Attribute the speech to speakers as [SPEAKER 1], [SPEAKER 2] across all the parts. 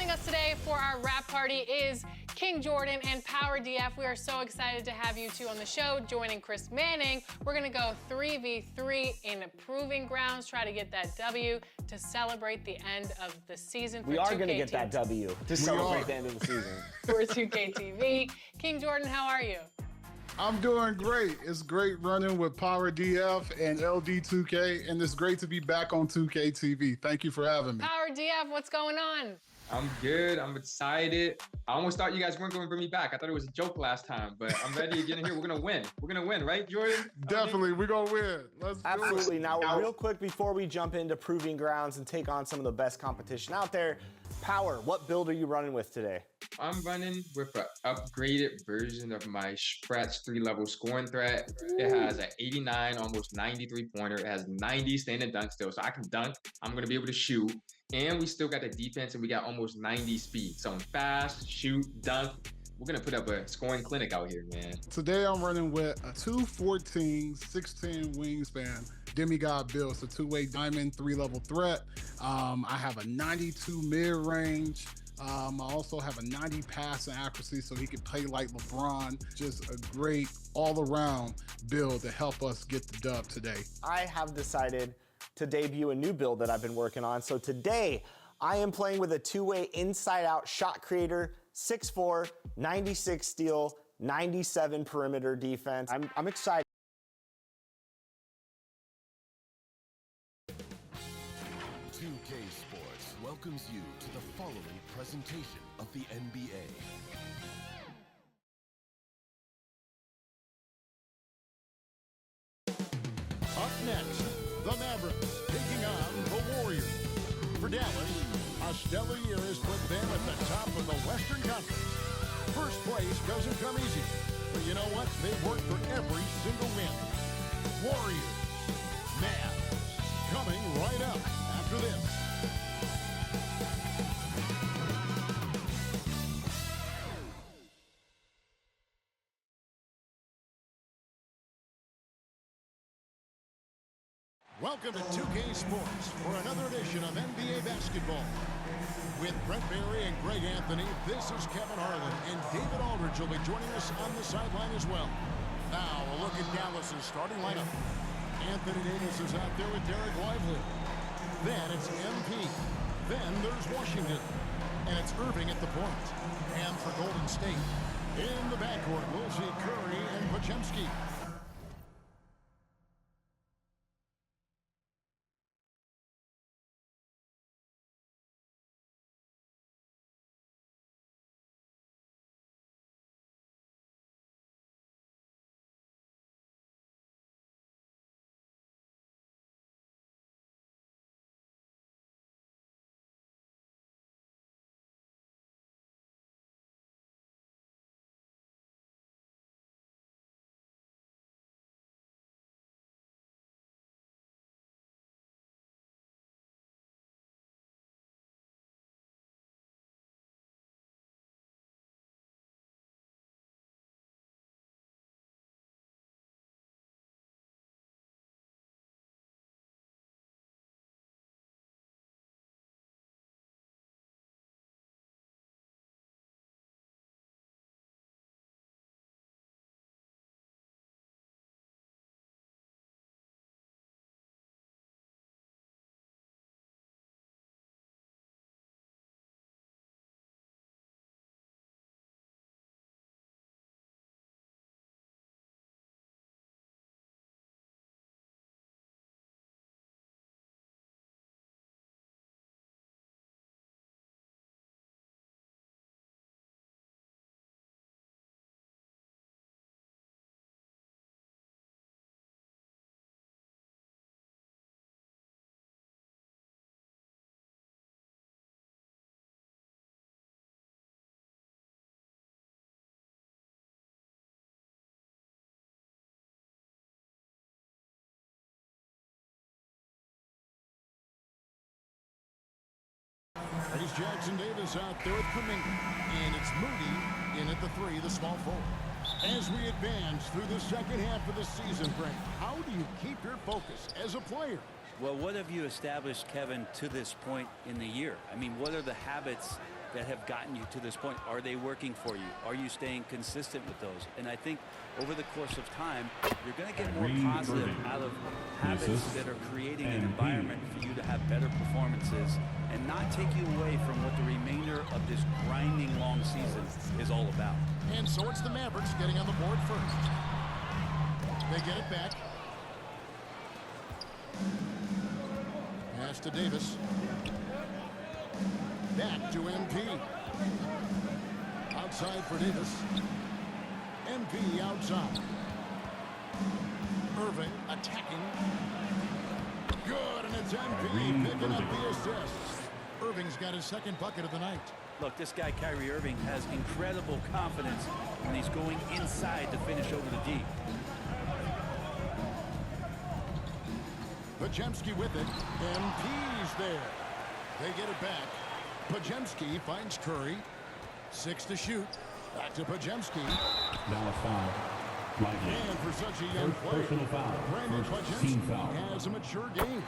[SPEAKER 1] Joining us today for our wrap party is King Jordan and Power DF. We are so excited to have you two on the show. Joining Chris Manning, we're going to go 3v3 in Proving Grounds, try to get that W to celebrate the end of the season for 2K TV.
[SPEAKER 2] We are going to get that W to celebrate the end of the season.
[SPEAKER 1] For 2K TV. King Jordan, how are you?
[SPEAKER 3] I'm doing great. It's great running with Power DF and LD2K, and it's great to be back on 2K TV. Thank you for having me.
[SPEAKER 1] Power DF, what's going on?
[SPEAKER 4] I'm good. I'm excited. I almost thought you guys weren't going to bring me back. I thought it was a joke last time, but I'm ready to get in here. We're going to win. We're going to win, right, Jordan?
[SPEAKER 3] Definitely. We're going to win. Let's
[SPEAKER 2] Absolutely.
[SPEAKER 3] do it.
[SPEAKER 2] Now, real quick before we jump into Proving Grounds and take on some of the best competition out there, Power, what build are you running with today?
[SPEAKER 4] I'm running with an upgraded version of my stretch 3-level scoring threat. It has an 89, almost 93 pointer. It has 90 standing dunk still, so I can dunk. I'm going to be able to shoot. And we still got the defense, and we got almost 90 speed. So I'm fast, shoot, dunk. We're going to put up a scoring clinic out here, man.
[SPEAKER 3] Today I'm running with a 214, 6'10 wingspan demigod build. It's a two-way diamond 3-level threat. I have a 92 mid-range. I also have a 90 passing accuracy, so he can play like LeBron. Just a great all-around build to help us get the dub today.
[SPEAKER 2] I have decided to debut a new build that I've been working on. So today, I am playing with a two-way inside-out shot creator, 6'4", 96 steal, 97 perimeter defense. I'm excited.
[SPEAKER 5] 2K Sports welcomes you to the following presentation of the NBA.
[SPEAKER 6] Up next, the Mavericks taking on the Warriors. For Dallas, a stellar year has put them at the top of the Western Conference. First place doesn't come easy, but you know what? They've worked for every single win. Warriors, Mavs, coming right up after this. Welcome to 2K Sports for another edition of NBA basketball. With Brent Barry and Greg Anthony, this is Kevin Harlan, and David Aldridge will be joining us on the sideline as well. Now, a look at Dallas's starting lineup. Anthony Davis is out there with Derek Lively. Then it's MP. Then there's Washington. And it's Irving at the point. And for Golden State, in the backcourt, we'll see Curry and Podziemski. Here's Jackson Davis out there at Kuminga. And it's Moody in at the 3, the small forward. As we advance through the second half of the season, Frank, how do you keep your focus as a player?
[SPEAKER 7] Well, what have you established, Kevin, to this point in the year? I mean, what are the habits that have gotten you to this point? Are they working for you? Are you staying consistent with those? And I think over the course of time, you're going to get more positive out of habits that are creating an environment for you to have better performances and not take you away from what the remainder of this grinding long season is all about.
[SPEAKER 6] And so it's the Mavericks getting on the board first. They get it back. Pass to Davis. Back to MP. Outside for Davis. MP outside. Irving attacking. Good, and it's MP picking up the assist. Irving's got his second bucket of the night.
[SPEAKER 7] Look, this guy, Kyrie Irving, has incredible confidence when he's going inside to finish over the D.
[SPEAKER 6] Pajemski with it. MP's there. They get it back. Pajemski finds Curry. 6 to shoot. Back to Pajemski.
[SPEAKER 8] Now a foul.
[SPEAKER 6] And for such a young player, Brandon Pajemski has a mature game.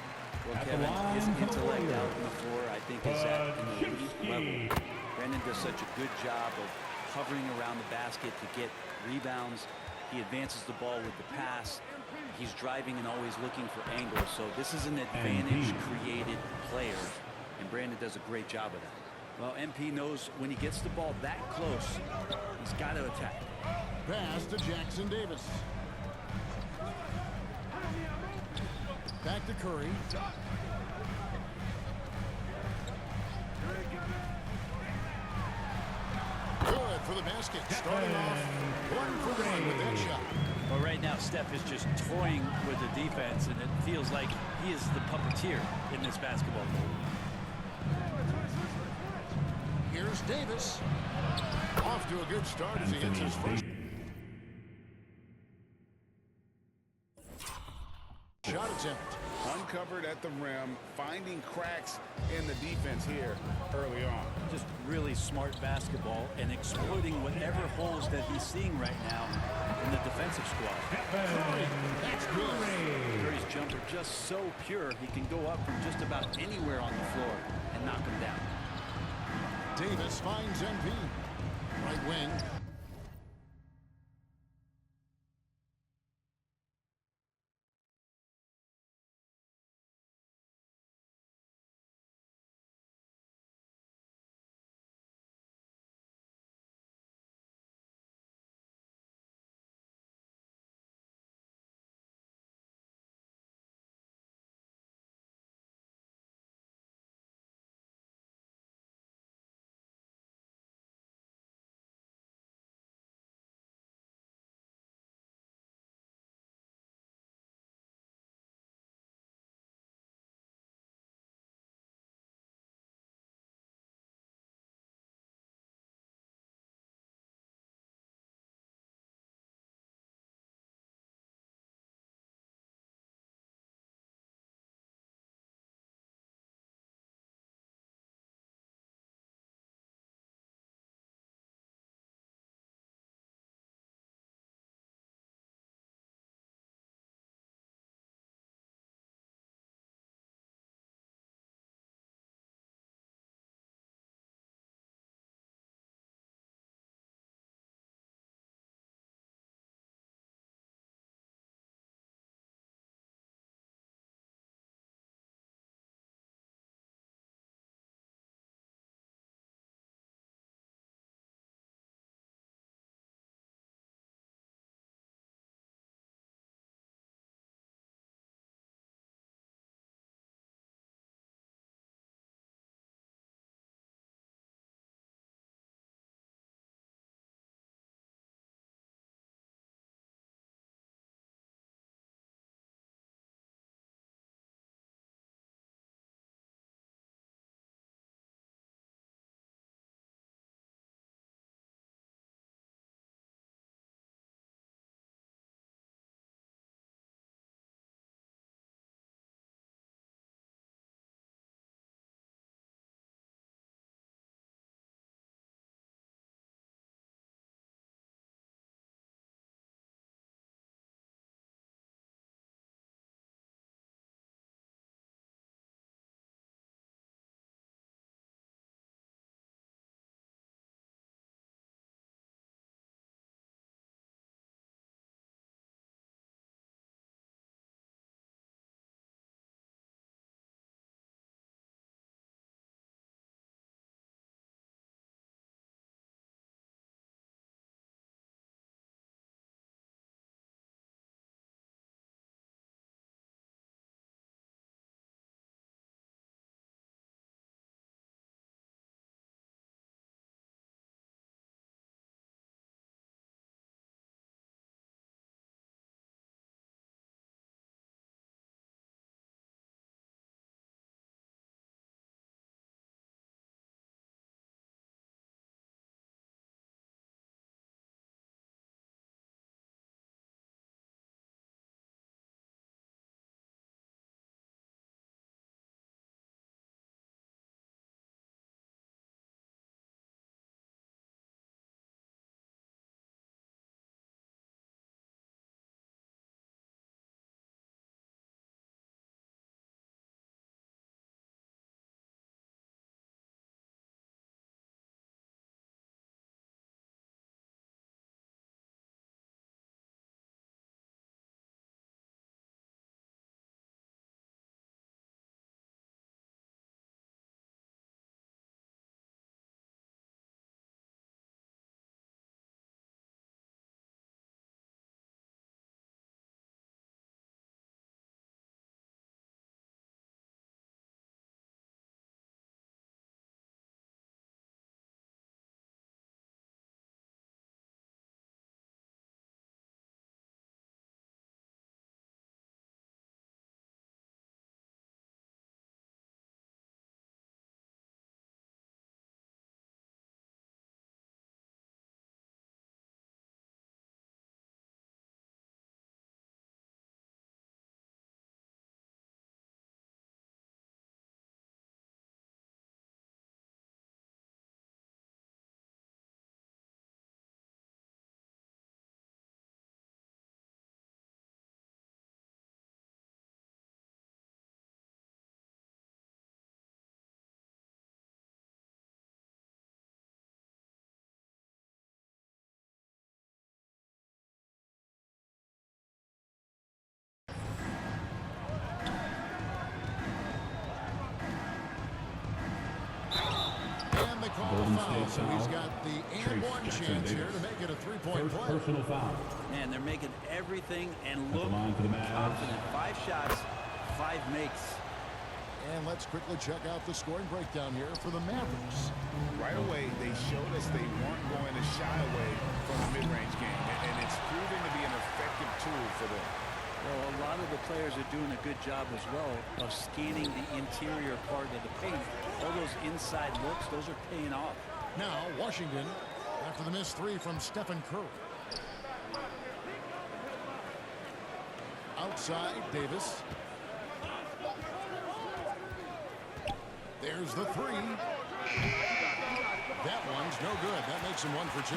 [SPEAKER 7] Well, Kevin, his intellect out on the floor, I think, is at an elite level. Brandon does such a good job of hovering around the basket to get rebounds. He advances the ball with the pass. He's driving and always looking for angles. So this is an advantage-created player, and Brandon does a great job of that. Well, MP knows when he gets the ball that close, he's got to attack.
[SPEAKER 6] Pass to Jackson Davis. Back to Curry. Good for the basket. Starting off 1 for 1 with that shot.
[SPEAKER 9] Well, right now, Steph is just toying with the defense, and it feels like he is the puppeteer in this basketball game.
[SPEAKER 6] Here's Davis. Off to a good start as he hits his first shot attempt.
[SPEAKER 10] Uncovered at the rim, finding cracks in the defense here early on.
[SPEAKER 9] Just really smart basketball and exploiting whatever holes that he's seeing right now in the defensive squad.
[SPEAKER 6] That's good.
[SPEAKER 9] Curry's jumper just so pure, he can go up from just about anywhere on the floor and knock him down.
[SPEAKER 6] Davis finds MP. Right wing. a foul, so he's got the and one chance here to make it a three-point play.
[SPEAKER 8] Personal foul.
[SPEAKER 7] Man, they're making everything and look confident. 5 shots, 5 makes.
[SPEAKER 6] And let's quickly check out the scoring breakdown here for the Mavericks.
[SPEAKER 10] Right away, they showed us they weren't going to shy away from the mid-range game, and it's proving to be an effective tool for them.
[SPEAKER 7] Well, a lot of the players are doing a good job as well of scanning the interior part of the paint. All those inside looks, those are paying off.
[SPEAKER 6] Now, Washington, after the missed 3 from Stephen Curry. Outside, Davis. There's the 3. That one's no good. That makes him 1 for 2.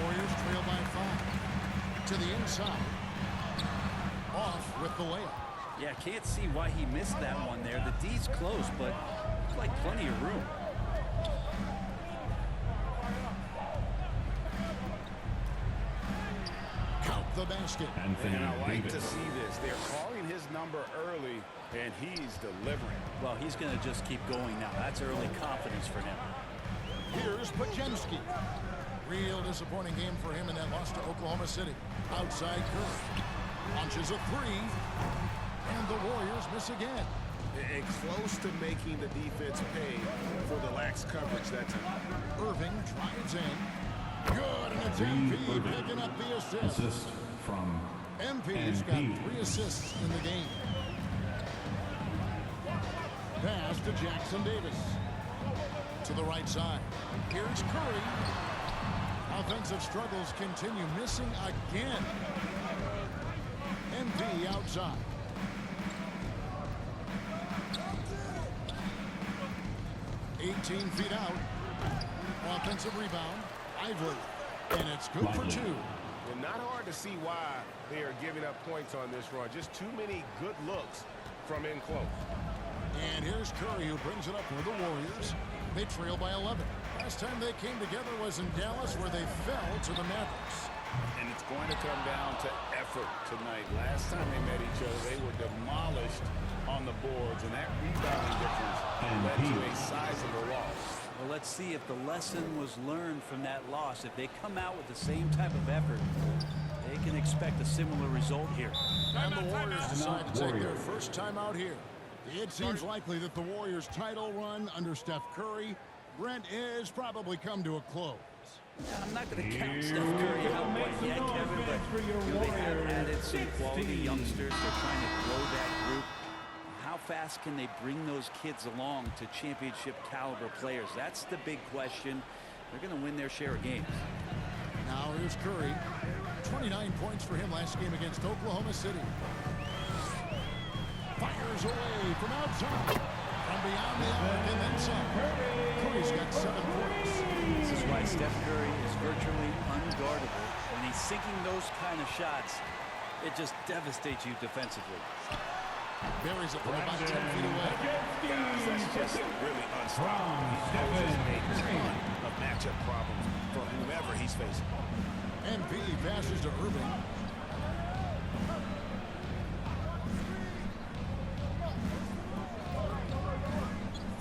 [SPEAKER 6] Warriors trail by 5. To the inside. Off with the layup.
[SPEAKER 7] Yeah, can't see why he missed that one there. The D's close, but it's like plenty of room.
[SPEAKER 6] Count the basket.
[SPEAKER 10] And I like to see this. They're calling his number early, and he's delivering.
[SPEAKER 7] Well, he's going to just keep going now. That's early confidence for him.
[SPEAKER 6] Here's Pajemski. Real disappointing game for him in that loss to Oklahoma City. Outside Curry. Launches a 3. And the Warriors miss again.
[SPEAKER 10] And close to making the defense pay for the lax coverage that time.
[SPEAKER 6] Irving drives in. Good, and it's MP picking up the assist.
[SPEAKER 8] Assist from
[SPEAKER 6] MP's got 3 assists in the game. Pass to Jackson Davis. To the right side. Here's Curry. Offensive struggles continue, missing again. MP outside. $18 feet out. Offensive rebound. Ivory. And it's good for 2.
[SPEAKER 10] And not hard to see why they are giving up points on this run. Just too many good looks from in close.
[SPEAKER 6] And here's Curry, who brings it up for the Warriors. They trail by 11. Last time they came together was in Dallas, where they fell to the Mavericks.
[SPEAKER 10] And it's going to come down to effort tonight. Last time they met each other, they were demolished on the boards, and that rebounding difference led to a sizable loss.
[SPEAKER 7] Well, let's see if the lesson was learned from that loss. If they come out with the same type of effort, they can expect a similar result here.
[SPEAKER 6] And the Warriors decide to take their first time out here. It seems likely that the Warriors' title run under Steph Curry, Brent, is probably come to a close.
[SPEAKER 7] I'm not going to count Steph Curry out quite yet, Kevin, but they have added some quality youngsters. They're trying to grow that group. How fast can they bring those kids along to championship caliber players? That's the big question. They're going to win their share of games.
[SPEAKER 6] Now here's Curry. 29 points for him last game against Oklahoma City. Fires away from outside. From beyond the arc and then some. Curry's got 7 points.
[SPEAKER 7] This is why Steph Curry is virtually unguardable. When he's sinking those kind of shots, it just devastates you defensively.
[SPEAKER 6] Buries it from about 10 feet away.
[SPEAKER 10] That's just really unstoppable. He poses a ton of matchup problems for whomever he's facing.
[SPEAKER 6] MP passes to Irving.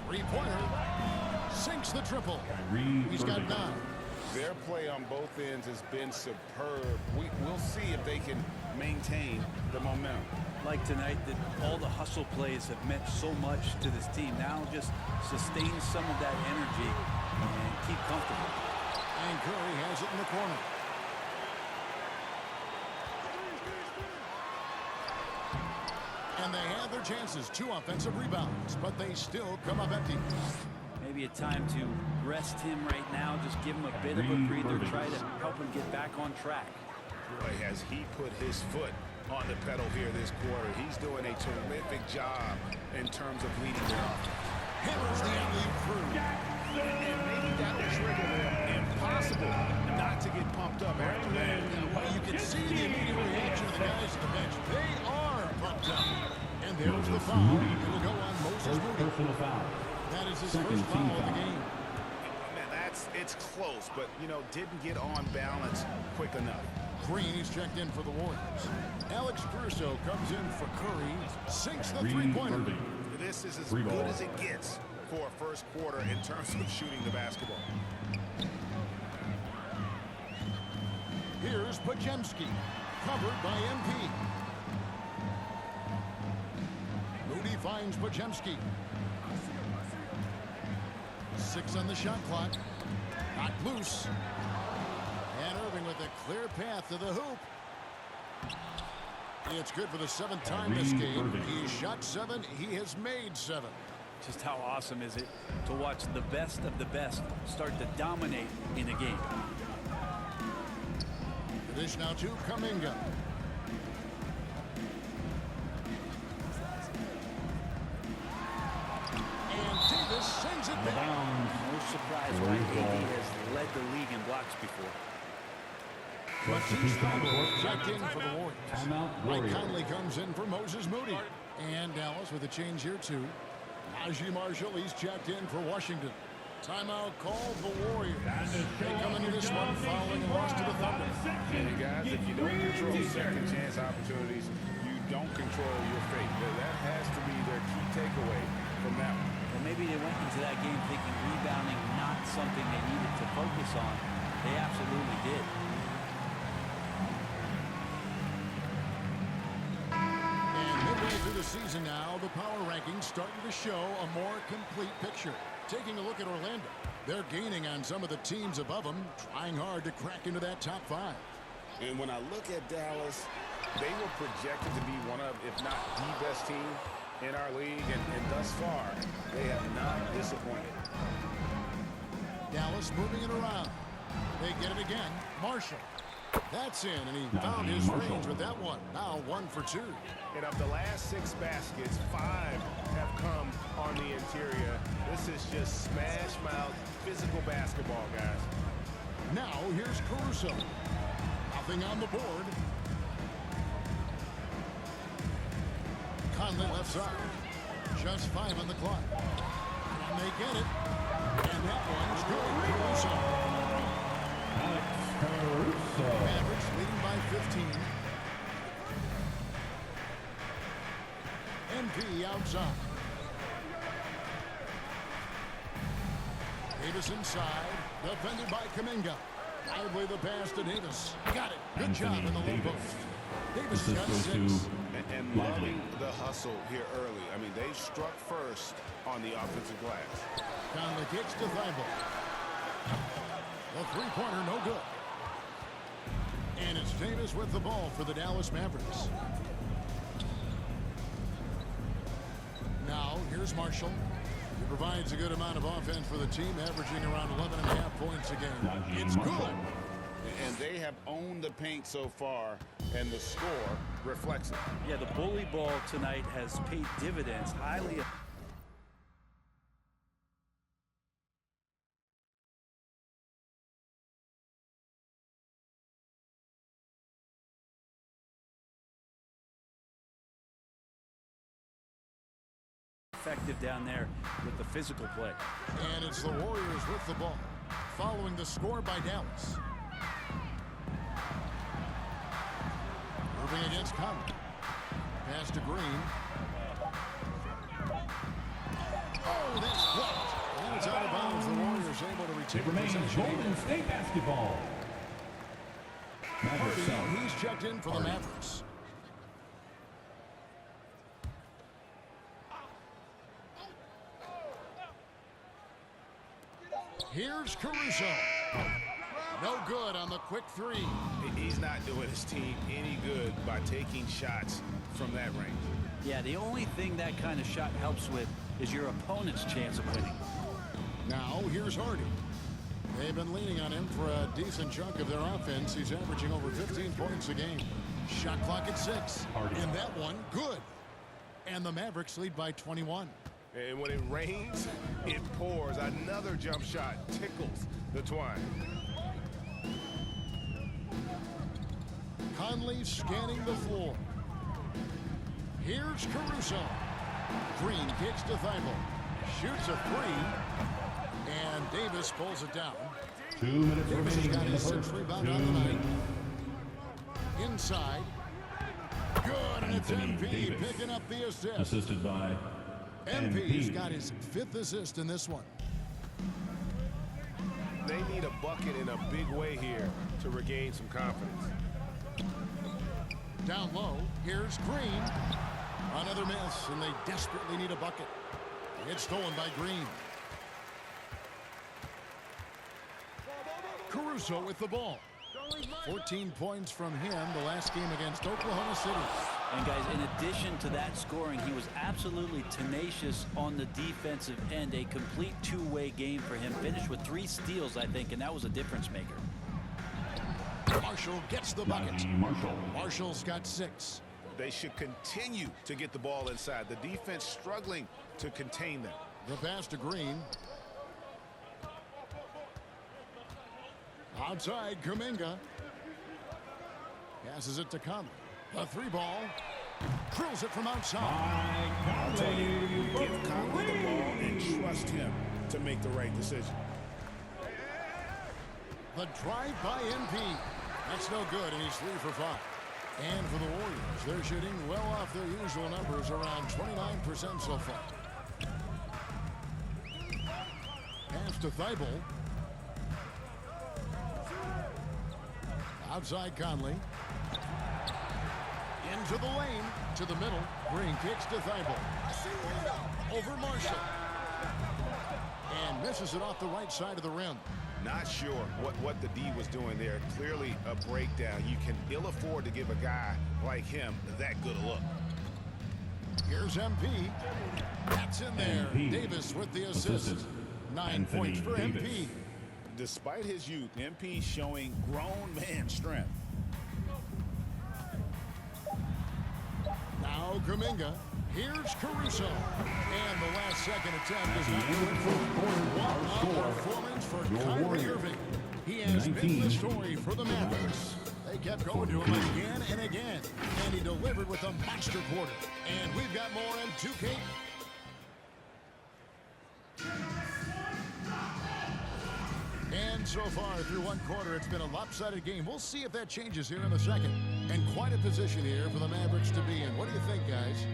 [SPEAKER 6] Three-pointer. Sinks the triple. He's got 9.
[SPEAKER 10] Their play on both ends has been superb. We'll see if they can maintain the momentum.
[SPEAKER 7] Like tonight, that all the hustle plays have meant so much to this team. Now just sustain some of that energy and keep comfortable.
[SPEAKER 6] And Curry has it in the corner. And they have their chances. 2 offensive rebounds, but they still come up empty.
[SPEAKER 7] Maybe a time to rest him right now. Just give him a bit of a breather. Try to help him get back on track.
[SPEAKER 10] Boy, has he put his foot on the pedal here this quarter. He's doing a terrific job in terms of leading their offense.
[SPEAKER 6] Hammers the alley-oop through.
[SPEAKER 10] And maybe that will trigger them. Impossible not to get pumped up after that.
[SPEAKER 6] Well, you can see the immediate reaction of the guys at the bench. They are pumped up. And there's the foul. It will go on Moses Moody. That is his first foul of the game.
[SPEAKER 10] Man, it's close, but, didn't get on balance quick enough.
[SPEAKER 6] Green is checked in for the Warriors. Alex Caruso comes in for Curry. Sinks the three-pointer.
[SPEAKER 10] This is as good as it gets for a first quarter in terms of shooting the basketball.
[SPEAKER 6] Here's Pajemski, covered by MP. Moody finds Pajemski. 6 on the shot clock. Not loose. And Irving with a clear path to the hoop. It's good for the 7th time this game. He's shot 7. He has made 7.
[SPEAKER 9] Just how awesome is it to watch the best of the best start to dominate in a game.
[SPEAKER 6] The dish now to Kuminga. And Davis sends it back.
[SPEAKER 7] No surprise why AD has led the league in blocks before.
[SPEAKER 6] Matisse Thybulle checked in for the Warriors. Mike Conley comes in for Moses Moody. And Dallas with a change here too. Najee Marshall, he's checked in for Washington. Timeout called the Warriors. They come into this one following a loss to the Thunder.
[SPEAKER 10] Hey guys, if you don't control second chance opportunities, you don't control your fate. That has to be their key takeaway from that one.
[SPEAKER 7] Well, maybe they went into that game thinking rebounding not something they needed to focus on. They absolutely did.
[SPEAKER 6] Through the season now, the power rankings starting to show a more complete picture. Taking a look at Orlando, they're gaining on some of the teams above them, trying hard to crack into that top 5.
[SPEAKER 10] And when I look at Dallas, they were projected to be one of, if not the best team in our league, and thus far, they have not disappointed.
[SPEAKER 6] Dallas moving it around. They get it again. Marshall. That's in, and he found his range with that one. Now 1 for 2.
[SPEAKER 10] And of the last 6 baskets, 5 have come on the interior. This is just smash mouth physical basketball, guys.
[SPEAKER 6] Now here's Caruso. Nothing on the board. Conley left side. Just 5 on the clock. And they get it. And that one's good. Caruso. Mavericks leading by 15. MP outside. Davis inside. Defended by Kuminga. Lively the pass to Davis. Got it. Good job in the low post. Davis has got 6.
[SPEAKER 10] And loving the hustle here early. I mean, they struck first on the offensive glass.
[SPEAKER 6] Conley kicks to Thybulle. The three-pointer no good. And it's Davis with the ball for the Dallas Mavericks. Now, here's Marshall. He provides a good amount of offense for the team, averaging around 11.5 points a game. It's good.
[SPEAKER 10] And they have owned the paint so far, and the score reflects it.
[SPEAKER 9] Yeah, the bully ball tonight has paid dividends highly. Effective down there with the physical play.
[SPEAKER 6] And it's the Warriors with the ball, following the score by Dallas. Irving against Conley. Pass to Green. Oh, that's blocked. And it's out of bounds. The Warriors able to retain possession.
[SPEAKER 8] Golden State basketball.
[SPEAKER 6] He's checked in for the Mavericks. Here's Caruso. No good on the quick 3.
[SPEAKER 10] He's not doing his team any good by taking shots from that range.
[SPEAKER 7] Yeah, the only thing that kind of shot helps with is your opponent's chance of winning.
[SPEAKER 6] Now, here's Hardy. They've been leaning on him for a decent chunk of their offense. He's averaging over 15 points a game. Shot clock at 6. And that one, good. And the Mavericks lead by 21.
[SPEAKER 10] And when it rains, it pours. Another jump shot tickles the twine.
[SPEAKER 6] Conley scanning the floor. Here's Caruso. Green kicks to Thybulle. Shoots a 3. And Davis pulls it down.
[SPEAKER 8] 2 minutes
[SPEAKER 6] Davis has
[SPEAKER 8] remaining
[SPEAKER 6] got
[SPEAKER 8] in the
[SPEAKER 6] his
[SPEAKER 8] first.
[SPEAKER 6] 6th rebound on the night. Inside. Good, and it's MP
[SPEAKER 8] Davis.
[SPEAKER 6] picking up the assist.
[SPEAKER 8] Assisted by
[SPEAKER 6] MP's got his 5th assist in this one.
[SPEAKER 10] They need a bucket in a big way here to regain some confidence.
[SPEAKER 6] Down low, here's Green. Another miss, and they desperately need a bucket. It's stolen by Green. Caruso with the ball. 14 points from him the last game against Oklahoma City.
[SPEAKER 7] And guys, in addition to that scoring, he was absolutely tenacious on the defensive end. A complete two-way game for him. Finished with 3 steals, I think, and that was a difference maker.
[SPEAKER 6] Marshall gets the bucket. Marshall's got 6.
[SPEAKER 10] They should continue to get the ball inside. The defense struggling to contain them.
[SPEAKER 6] The pass to Green. Outside, Kuminga. Passes it to Conley. A 3-ball. Drills it from outside.
[SPEAKER 10] I'll tell you give Conley the ball and trust him to make the right decision.
[SPEAKER 6] The drive by MP. That's no good, and he's 3 for 5. And for the Warriors, they're shooting well off their usual numbers, around 29% so far. Pass to Thibault. Outside Conley. Into the lane, to the middle. Green kicks to Thibault. Over Marshall. And misses it off the right side of the rim.
[SPEAKER 10] Not sure what the D was doing there. Clearly a breakdown. You can ill afford to give a guy like him that good a look.
[SPEAKER 6] Here's MP. That's in there.
[SPEAKER 8] MP.
[SPEAKER 6] Davis with the assist. 9
[SPEAKER 8] Anthony
[SPEAKER 6] points for
[SPEAKER 8] Davis.
[SPEAKER 6] MP.
[SPEAKER 10] Despite his youth, MP showing grown man strength.
[SPEAKER 6] Now Kuminga. Here's Caruso. And the last second attempt is not
[SPEAKER 8] At the end of the first quarter, our score,
[SPEAKER 6] performance for
[SPEAKER 8] your
[SPEAKER 6] Kyrie
[SPEAKER 8] Warriors,
[SPEAKER 6] Irving. He has been
[SPEAKER 8] 19.
[SPEAKER 6] the story for the Mavericks. They kept going to him again and again. And he delivered with a monster quarter. And we've got more in 2K. And so far through one quarter, it's been a lopsided game. We'll see if that changes here in the second. And quite a position here for the Mavericks to be in. What do you think, guys?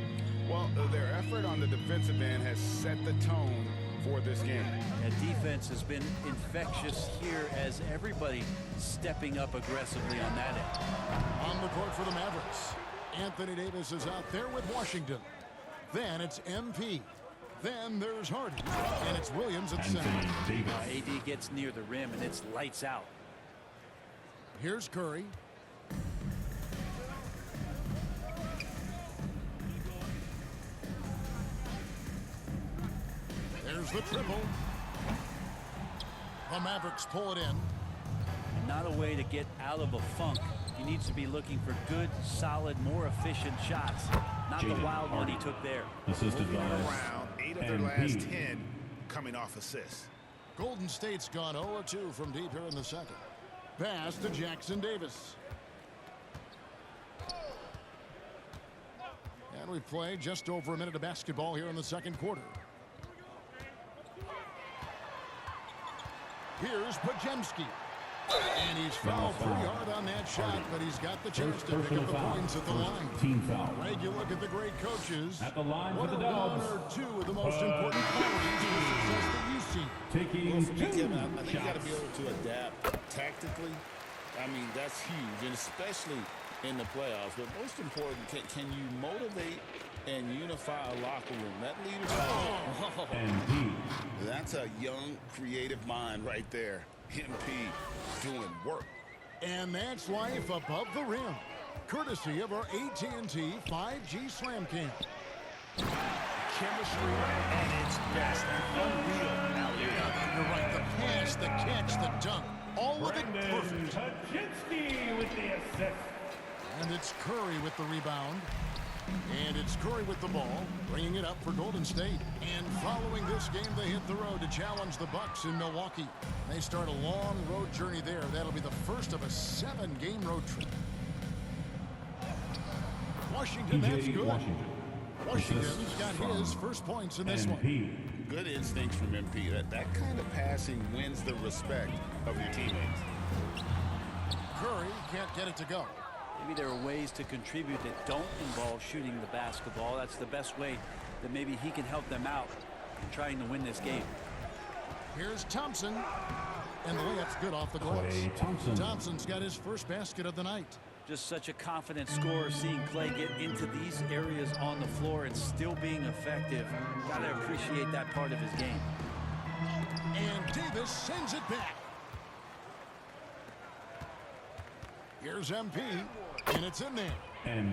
[SPEAKER 10] Well, their effort on the defensive end has set the tone for this game.
[SPEAKER 7] That defense has been infectious here as everybody stepping up aggressively on that end.
[SPEAKER 6] On the court for the Mavericks, Anthony Davis is out there with Washington. Then it's MP. Then there's Harden. And it's Williams at center.
[SPEAKER 8] Anthony Davis.
[SPEAKER 7] AD gets near the rim and it's lights out.
[SPEAKER 6] Here's Curry. There's the triple. The Mavericks pull it in.
[SPEAKER 7] Not a way to get out of a funk. He needs to be looking for good, solid, more efficient shots. Not the wild one he took there.
[SPEAKER 8] Assisted by
[SPEAKER 10] Around 8 of their
[SPEAKER 8] MP.
[SPEAKER 10] last 10 coming off assists.
[SPEAKER 6] Golden State's gone 0-2 from deep here in the second. Pass to Jackson Davis. And we've played just over a minute of basketball here in the second quarter. Here's Pajemski. And he's fouled pretty hard on that shot, but he's got the chance to pick up the points at the line.
[SPEAKER 8] Team foul.
[SPEAKER 6] Greg, you look at the great coaches.
[SPEAKER 8] At the line
[SPEAKER 6] what
[SPEAKER 8] for the
[SPEAKER 6] are one
[SPEAKER 8] Dubs.
[SPEAKER 6] or two of the most important qualities for success that you see?
[SPEAKER 8] Taking
[SPEAKER 10] For me,
[SPEAKER 8] two
[SPEAKER 10] Kevin, I think you got to
[SPEAKER 8] shots.
[SPEAKER 10] be able to adapt tactically. I mean, that's huge, and especially in the playoffs. But most important, can you motivate and unify a locker room? That leadership.
[SPEAKER 8] MP.
[SPEAKER 10] That's a young, creative mind right there. MP doing work.
[SPEAKER 6] And that's life above the rim, courtesy of our AT&T 5G Slam Cam.
[SPEAKER 10] Chemistry at its best. Unreal out here.
[SPEAKER 6] You're right, the pass, the catch, the dunk, all of it perfect.
[SPEAKER 8] Pajemski with the assist.
[SPEAKER 6] And it's Curry with the rebound. And it's Curry with the ball, bringing it up for Golden State. And following this game, they hit the road to challenge the Bucks in Milwaukee. They start a long road journey there. That'll be the first of a 7-game road trip. Washington, that's good. Washington's got his first points in this one.
[SPEAKER 10] Good instincts from MP. That kind of passing wins the respect of your teammates.
[SPEAKER 6] Curry can't get it to go.
[SPEAKER 7] Maybe there are ways to contribute that don't involve shooting the basketball. That's the best way that maybe he can help them out in trying to win this game.
[SPEAKER 6] Here's Thompson. And the layup's good off the glass. Thompson's got his first basket of the night.
[SPEAKER 9] Just such a confident scorer, seeing Clay get into these areas on the floor and still being effective. Got to appreciate that part of his game.
[SPEAKER 6] And Davis sends it back. Here's MP, and it's in there.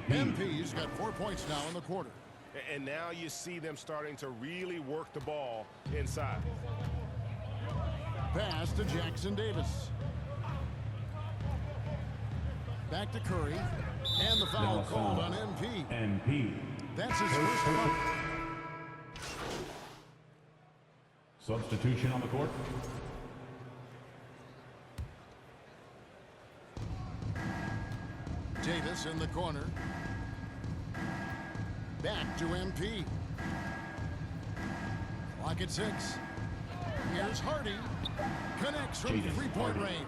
[SPEAKER 6] MP's got 4 points now in the quarter.
[SPEAKER 11] And now you see them starting to really work the ball inside.
[SPEAKER 6] Pass to Jackson Davis. Back to Curry. And the foul called on MP. That's his first foul.
[SPEAKER 8] Substitution on the court.
[SPEAKER 6] Davis in the corner. Back to MP. Clock at 6. Here's Hardy. Connects from three-point range.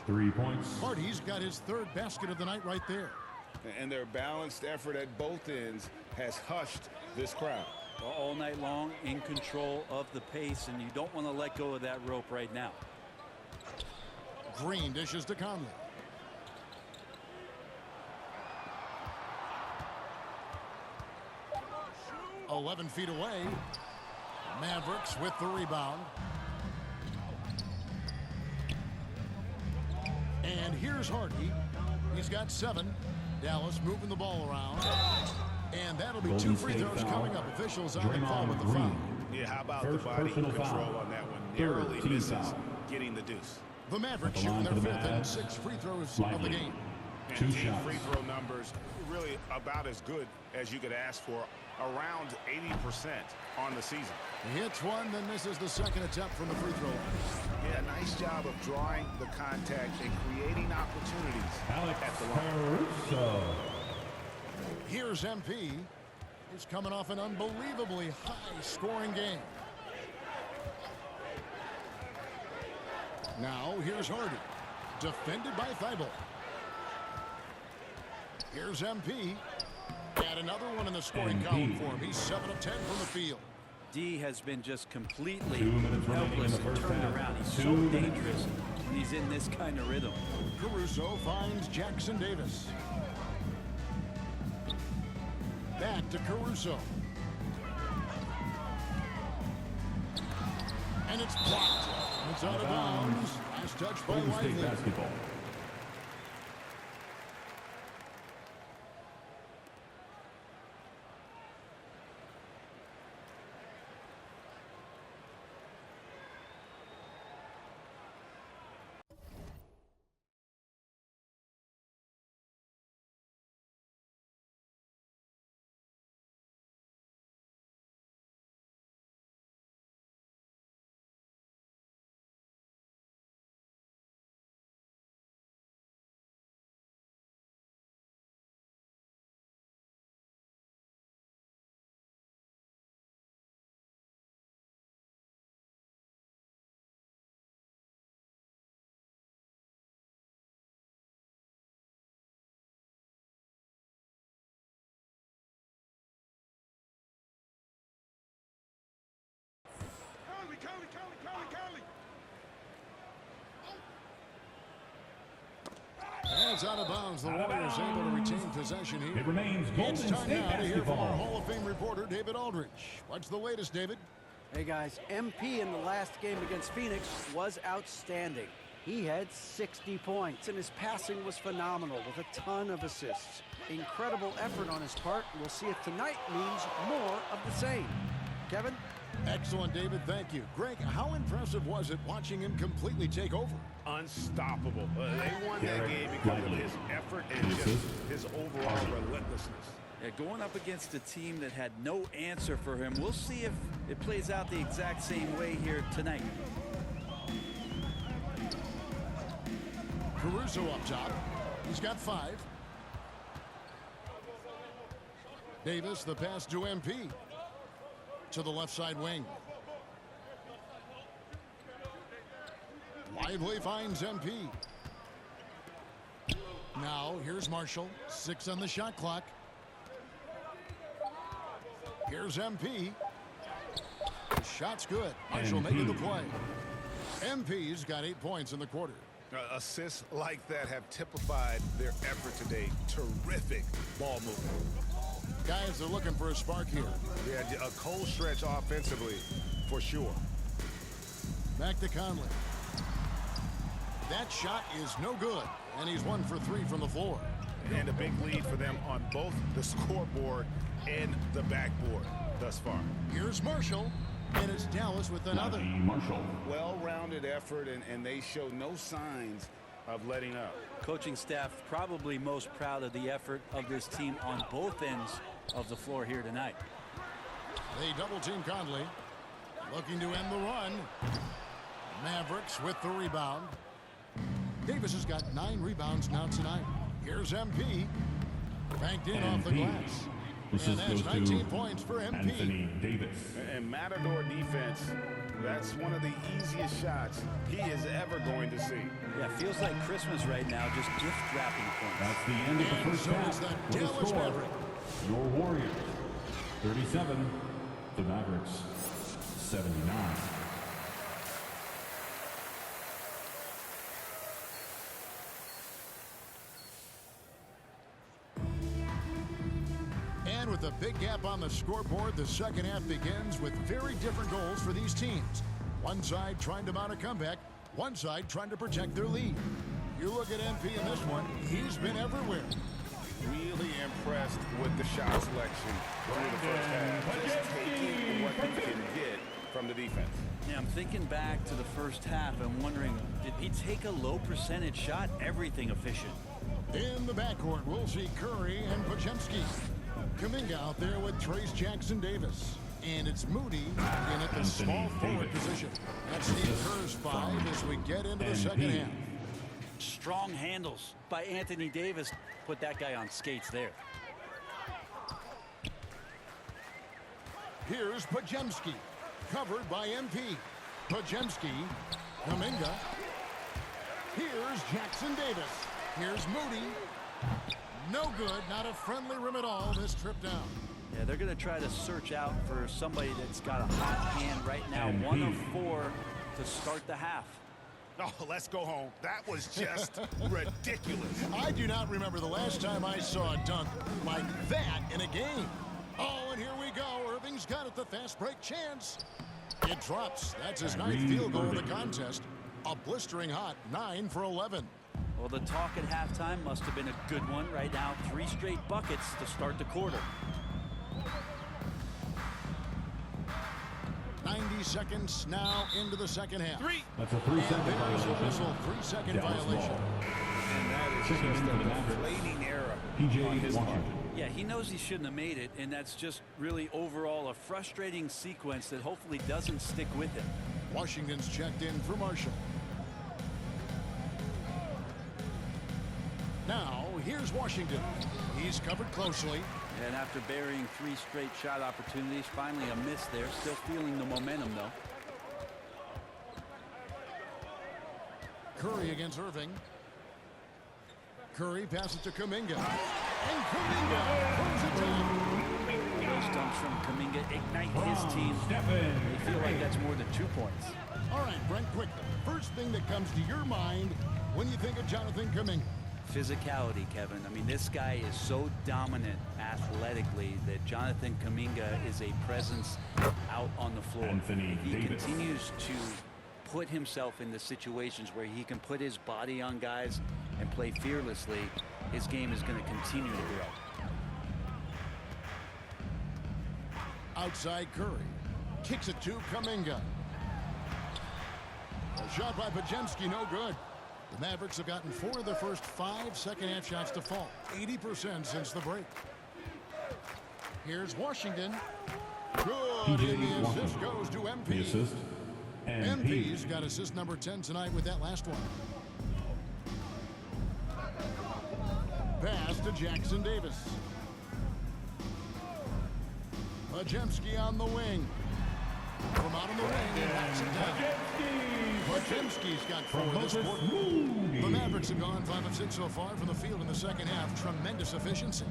[SPEAKER 8] 3 points.
[SPEAKER 6] Hardy's got his third basket of the night right there.
[SPEAKER 10] And their balanced effort at both ends has hushed this crowd.
[SPEAKER 9] All night long, in control of the pace, and you don't want to let go of that rope right now.
[SPEAKER 6] Green dishes to Conley. "11 feet away. Mavericks with the rebound. And here's Hardy. He's got 7. Dallas moving the ball around. And that'll be 2 free throws coming up. Officials on the call with the foul.
[SPEAKER 11] Yeah, how about the body control on that one? Narrowly misses getting the deuce.
[SPEAKER 6] The Mavericks shooting their 5th and 6 free throws of the game.
[SPEAKER 11] And team free throw numbers really about as good as you could ask for. Around 80% on the season.
[SPEAKER 6] He hits one, then misses the second attempt from the free throw line.
[SPEAKER 11] Yeah, nice job of drawing the contact and creating opportunities at the line.
[SPEAKER 6] Here's MP. He's coming off an unbelievably high-scoring game. Now here's Hardy. Defended by Thibault. Here's MP. And another one in the scoring column for him. He's 7 of 10 from the field.
[SPEAKER 9] D has been just completely helpless and turned around. He's so dangerous when he's in this kind of rhythm.
[SPEAKER 6] Caruso finds Jackson Davis. Back to Caruso. And it's blocked. It's out of bounds. Last touch by Lively. It's out of bounds. The Warriors able to retain possession here.
[SPEAKER 8] It remains Golden
[SPEAKER 6] It's time
[SPEAKER 8] State
[SPEAKER 6] now to hear from our
[SPEAKER 8] basketball.
[SPEAKER 6] Hall of Fame reporter, David Aldridge. What's the latest, David?
[SPEAKER 12] Hey guys, MP in the last game against Phoenix was outstanding. He had 60 points, and his passing was phenomenal with a ton of assists. Incredible effort on his part. We'll see if tonight means more of the same. Kevin?
[SPEAKER 6] Excellent, David. Thank you. Greg, how impressive was it watching him completely take over?
[SPEAKER 11] Unstoppable. They won that game because of his effort and just his overall relentlessness.
[SPEAKER 9] Yeah, going up against a team that had no answer for him. We'll see if it plays out the exact same way here tonight.
[SPEAKER 6] Caruso up top. He's got 5. Davis, the pass to MP. To the left side wing. Lively finds MP. Now, here's Marshall. 6 on the shot clock. Here's MP. The shot's good. Marshall making the play. MP's got 8 points in the quarter.
[SPEAKER 11] Assists like that have typified their effort today. Terrific ball movement.
[SPEAKER 6] Guys, they're looking for a spark here.
[SPEAKER 11] Yeah, a cold stretch offensively, for sure.
[SPEAKER 6] Back to Conley. That shot is no good, and he's 1 for 3 from the floor.
[SPEAKER 11] And a big lead for them on both the scoreboard and the backboard thus far.
[SPEAKER 6] Here's Marshall, and it's Dallas with another.
[SPEAKER 8] Marshall.
[SPEAKER 11] Well-rounded effort, and they show no signs of letting up.
[SPEAKER 9] Coaching staff probably most proud of the effort of this team on both ends of the floor here tonight.
[SPEAKER 6] They double-team Conley, looking to end the run. Mavericks with the rebound. Davis has got 9 rebounds now tonight. Here's MP. Banked in off the glass. And that's 19 points for MP.
[SPEAKER 8] Anthony Davis.
[SPEAKER 11] And Matador defense, that's one of the easiest shots he is ever going to see.
[SPEAKER 9] Yeah, feels like Christmas right now, just gift wrapping points.
[SPEAKER 8] That's the end of the first
[SPEAKER 6] so
[SPEAKER 8] half.
[SPEAKER 6] it's the
[SPEAKER 8] For the
[SPEAKER 6] Dallas
[SPEAKER 8] score,
[SPEAKER 6] Maverick.
[SPEAKER 8] your Warriors 37, the Mavericks 79.
[SPEAKER 6] And with a big gap on the scoreboard, the second half begins with very different goals for these teams. One side trying to mount a comeback, one side trying to protect their lead. You look at MP in this one, he's been everywhere.
[SPEAKER 11] Really impressed with the shot selection through the first half. Just taking what he can get from the defense.
[SPEAKER 9] Yeah, I'm thinking back to the first half and wondering, did he take a low percentage shot? Everything efficient.
[SPEAKER 6] In the backcourt, we'll see Curry and Podziemski. Kuminga out there with Trace Jackson-Davis. And it's Moody in at the small forward position. That's Steve Kerr's 5 as we get into the second half.
[SPEAKER 9] Strong handles by Anthony Davis. Put that guy on skates there.
[SPEAKER 6] Here's Podziemski, covered by MP. Podziemski, Kuminga. Here's Jackson-Davis. Here's Moody. No good, not a friendly rim at all this trip down.
[SPEAKER 9] Yeah, they're going to try to search out for somebody that's got a hot hand right now. 1 of 4 to start the half.
[SPEAKER 11] Oh, let's go home. That was just ridiculous.
[SPEAKER 6] I do not remember the last time I saw a dunk like that in a game. Oh, and here we go. Irving's got it, the fast break chance. It drops. That's his 9th field goal of the contest. A blistering hot 9 for 11.
[SPEAKER 9] Well, the talk at halftime must have been a good one. Right now, 3 straight buckets to start the quarter.
[SPEAKER 6] 90 seconds now into the second half.
[SPEAKER 8] That's a 3-second
[SPEAKER 6] There's a
[SPEAKER 8] violation.
[SPEAKER 6] whistle, 3-second
[SPEAKER 8] Dallas
[SPEAKER 6] violation.
[SPEAKER 8] ball.
[SPEAKER 11] And that is
[SPEAKER 8] Checking
[SPEAKER 11] just
[SPEAKER 8] into
[SPEAKER 11] a
[SPEAKER 8] the Mavericks.
[SPEAKER 11] deflating error
[SPEAKER 8] PJ
[SPEAKER 11] on his part.
[SPEAKER 8] Washington.
[SPEAKER 9] Yeah, he knows he shouldn't have made it, and that's just really overall a frustrating sequence that hopefully doesn't stick with him.
[SPEAKER 6] Washington's checked in for Marshall. Now, here's Washington. He's covered closely.
[SPEAKER 9] And after burying 3 straight shot opportunities, finally a miss there. Still feeling the momentum, though.
[SPEAKER 6] Curry against Irving. Curry passes to Kuminga. And Kuminga pulls it down.
[SPEAKER 9] Those dunks from Kuminga ignite his team. They feel like that's more than 2 points.
[SPEAKER 6] All right, Brent, quickly. First thing that comes to your mind when you think of Jonathan Kuminga.
[SPEAKER 9] Physicality, Kevin. I mean, this guy is so dominant athletically that Jonathan Kuminga is a presence out on the floor.
[SPEAKER 8] Anthony
[SPEAKER 9] He
[SPEAKER 8] Davis.
[SPEAKER 9] continues to put himself into situations where he can put his body on guys and play fearlessly. His game is going to continue to grow.
[SPEAKER 6] Outside Curry. Kicks it to Kuminga. A shot by Podziemski, no good. The Mavericks have gotten 4 of their first 5 second-half shots to fall. 80% since the break. Here's Washington. Good, and the assist goes to MP.
[SPEAKER 8] The assist. And
[SPEAKER 6] MP's got assist number 10 tonight with that last one. Pass to Jackson-Davis. Podziemski on the wing. From out on the wing, he knocks it down. Podziemski's got 4 this quarter. The Mavericks have gone 5 of 6 so far from the field in the second half. Tremendous efficiency.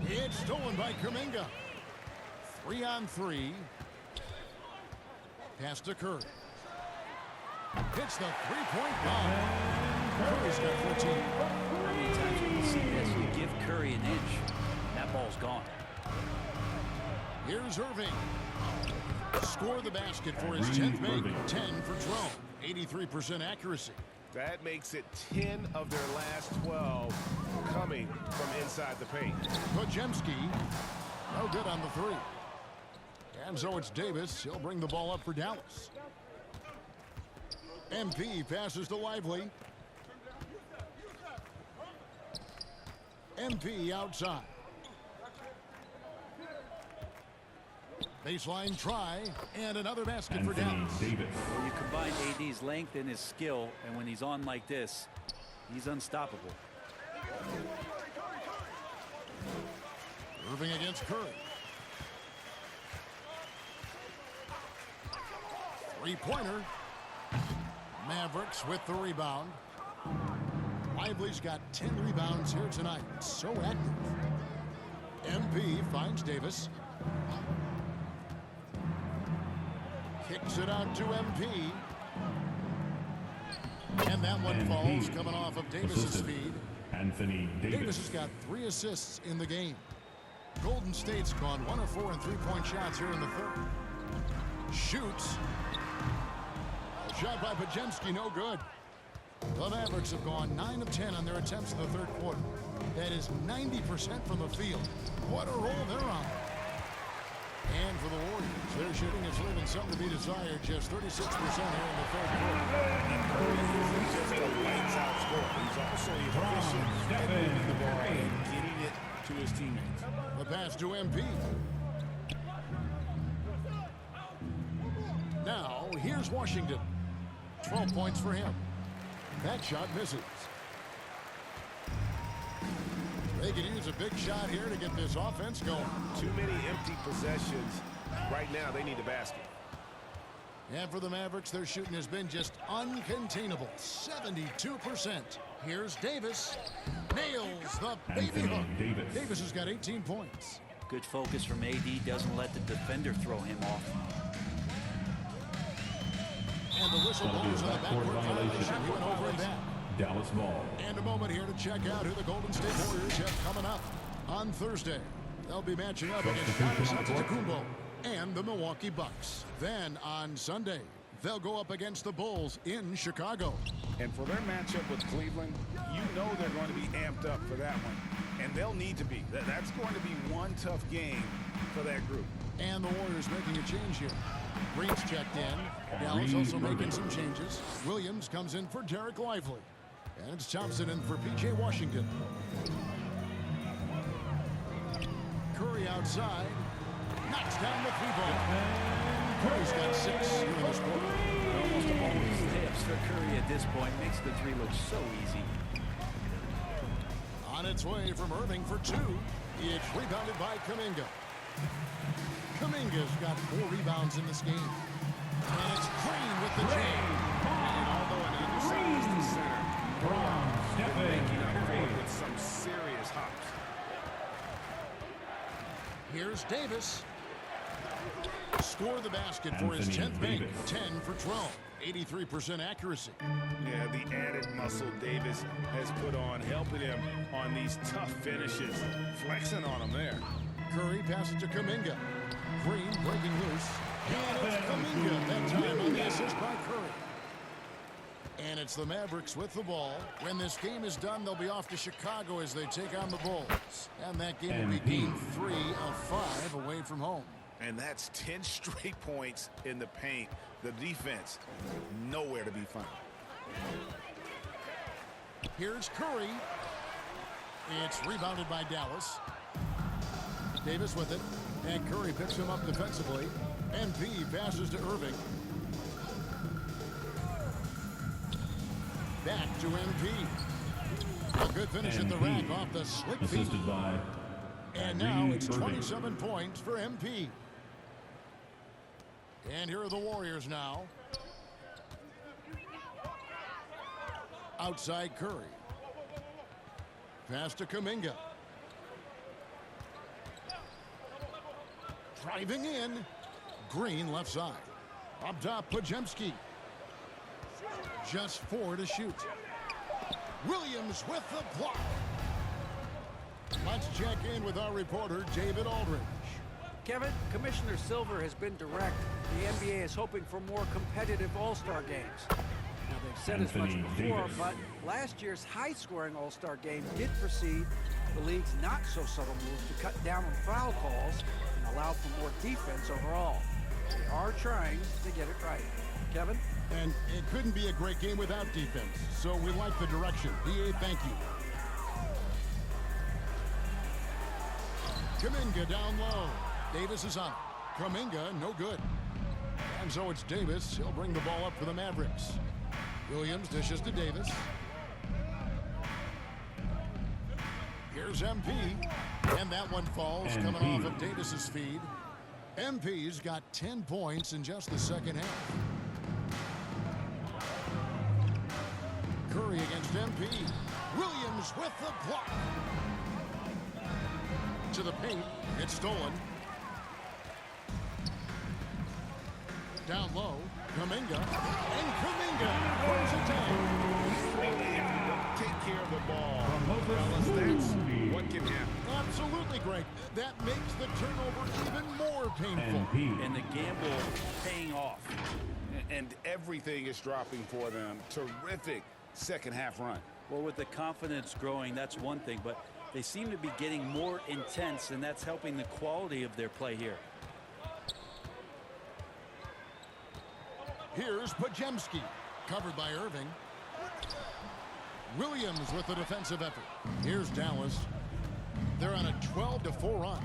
[SPEAKER 6] It's stolen by Kuminga. 3 on 3. Pass to Curry. Hits the three-point bomb. Curry's got 14.
[SPEAKER 9] How many times have you seen this? You give Curry an inch, and that ball's gone.
[SPEAKER 6] Here's Irving. Score the basket for his 10th make. 10 for 12. 83% accuracy.
[SPEAKER 11] That makes it 10 of their last 12 coming from inside the paint.
[SPEAKER 6] Pajemski, no good on the three. And so it's Davis. He'll bring the ball up for Dallas. MP passes to Lively. MP outside. Baseline try, and another basket for Dallas.
[SPEAKER 8] Davis.
[SPEAKER 9] Well, you combine AD's length and his skill, and when he's on like this, he's unstoppable.
[SPEAKER 6] Irving against Curry. Three-pointer. Mavericks with the rebound. Lively's got 10 rebounds here tonight. So active. MP finds Davis. Kicks it out to MP. And that one falls coming off of Davis's speed.
[SPEAKER 8] Anthony Davis.
[SPEAKER 6] Davis has got 3 assists in the game. Golden State's gone 1 of 4 in three-point shots here in the third. Shoots. Shot by Pajemski, no good. The Mavericks have gone 9 of 10 on their attempts in the third quarter. That is 90% from the field. What a roll they're on. And for the Warriors, their shooting is leaving something to be desired. Just 36% here in the third quarter.
[SPEAKER 11] And Curry isn't just a lights-out scorer. He's also efficient at moving the ball and getting it to his teammates.
[SPEAKER 6] The pass to MP. Now, here's Washington. 12 points for him. That shot misses. They could use a big shot here to get this offense going.
[SPEAKER 11] Too many empty possessions. Right now, they need a basket.
[SPEAKER 6] And for the Mavericks, their shooting has been just uncontainable. 72%. Here's Davis. Nails the baby hook. Davis has got 18 points.
[SPEAKER 9] Good focus from AD. Doesn't let the defender throw him off.
[SPEAKER 6] And the whistle blows on the backcourt violation. He went over and back.
[SPEAKER 8] Dallas ball.
[SPEAKER 6] And a moment here to check out who the Golden State Warriors have coming up on Thursday. They'll be matching up against Giannis Antetokounmpo and the Milwaukee Bucks. Then on Sunday, they'll go up against the Bulls in Chicago.
[SPEAKER 11] And for their matchup with Cleveland, you know they're going to be amped up for that one. And they'll need to be. That's going to be one tough game for that group.
[SPEAKER 6] And the Warriors making a change here. Green's checked in. Dallas also making some changes. Williams comes in for Derek Lively. And it's Thompson in for P.J. Washington. Curry outside. Knocks down the three-ball. Curry's got 6 here in this quarter.
[SPEAKER 9] Almost always layups for Curry at this point. Makes the three look so easy.
[SPEAKER 6] On its way from Irving for 2. It's rebounded by Kuminga. Kuminga's got 4 rebounds in this game. And it's Green with the jam.
[SPEAKER 11] And although an undersized center, making up for it with some serious hops.
[SPEAKER 6] Here's Davis. Score the basket for his 10th make. 10 for 12. 83% accuracy.
[SPEAKER 11] Yeah, the added muscle Davis has put on, helping him on these tough finishes. Flexing on him there.
[SPEAKER 6] Curry passes to Kuminga. Green breaking loose. And it's Kuminga that time on the assist by Curry. And it's the Mavericks with the ball. When this game is done, they'll be off to Chicago as they take on the Bulls. And that game will be game 3 of 5 away from home.
[SPEAKER 11] And that's 10 straight points in the paint. The defense, nowhere to be found.
[SPEAKER 6] Here's Curry. It's rebounded by Dallas. Davis with it. And Curry picks him up defensively. MP passes to Irving. Back to MP. A good finish at the rack off the slick feet.
[SPEAKER 8] Assisted by
[SPEAKER 6] And now it's 27 points for MP. And here are the Warriors now. Outside Curry. Pass to Kuminga. Driving in. Green left side. Up top, Pajemski. Just 4 to shoot. Williams with the block. Let's check in with our reporter, David Aldridge.
[SPEAKER 12] Kevin, Commissioner Silver has been direct. The NBA is hoping for more competitive All-Star games. Now, they've said as much before, but last year's high-scoring All-Star game did precede the league's not-so-subtle move to cut down on foul calls and allow for more defense overall. They are trying to get it right. Kevin?
[SPEAKER 6] And it couldn't be a great game without defense, so we like the direction. BA, thank you. Kuminga down low. Davis is on it. Kuminga, no good. And so it's Davis. He'll bring the ball up for the Mavericks. Williams dishes to Davis. Here's MP. And that one falls, coming off of Davis's feed. MP's got 10 points in just the second half. Curry against MP. Williams with the block. To the paint. It's stolen. Down low. Kuminga. And Kuminga throws it down.
[SPEAKER 11] Take care of the ball. Fellas, that's what can happen.
[SPEAKER 6] Absolutely, Greg. That makes the turnover even more painful.
[SPEAKER 9] And the gamble paying off.
[SPEAKER 11] And everything is dropping for them. Terrific second half run.
[SPEAKER 9] Well, with the confidence growing, that's one thing, but they seem to be getting more intense, and that's helping the quality of their play here.
[SPEAKER 6] Here's Pajemski, covered by Irving. Williams with the defensive effort. Here's Dallas. They're on a 12-4 run.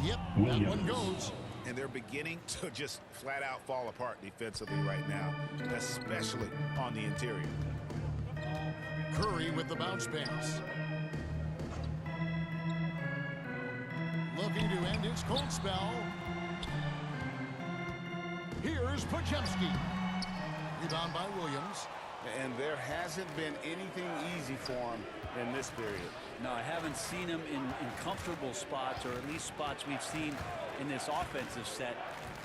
[SPEAKER 6] Yep,
[SPEAKER 8] Williams.
[SPEAKER 6] that one goes.
[SPEAKER 11] And they're beginning to just flat out fall apart defensively right now, especially on the interior.
[SPEAKER 6] Curry with the bounce pass. Looking to end his cold spell. Here's Pajemski. Rebound by Williams.
[SPEAKER 11] And there hasn't been anything easy for him in this period.
[SPEAKER 9] No, I haven't seen him in comfortable spots, or at least spots we've seen in this offensive set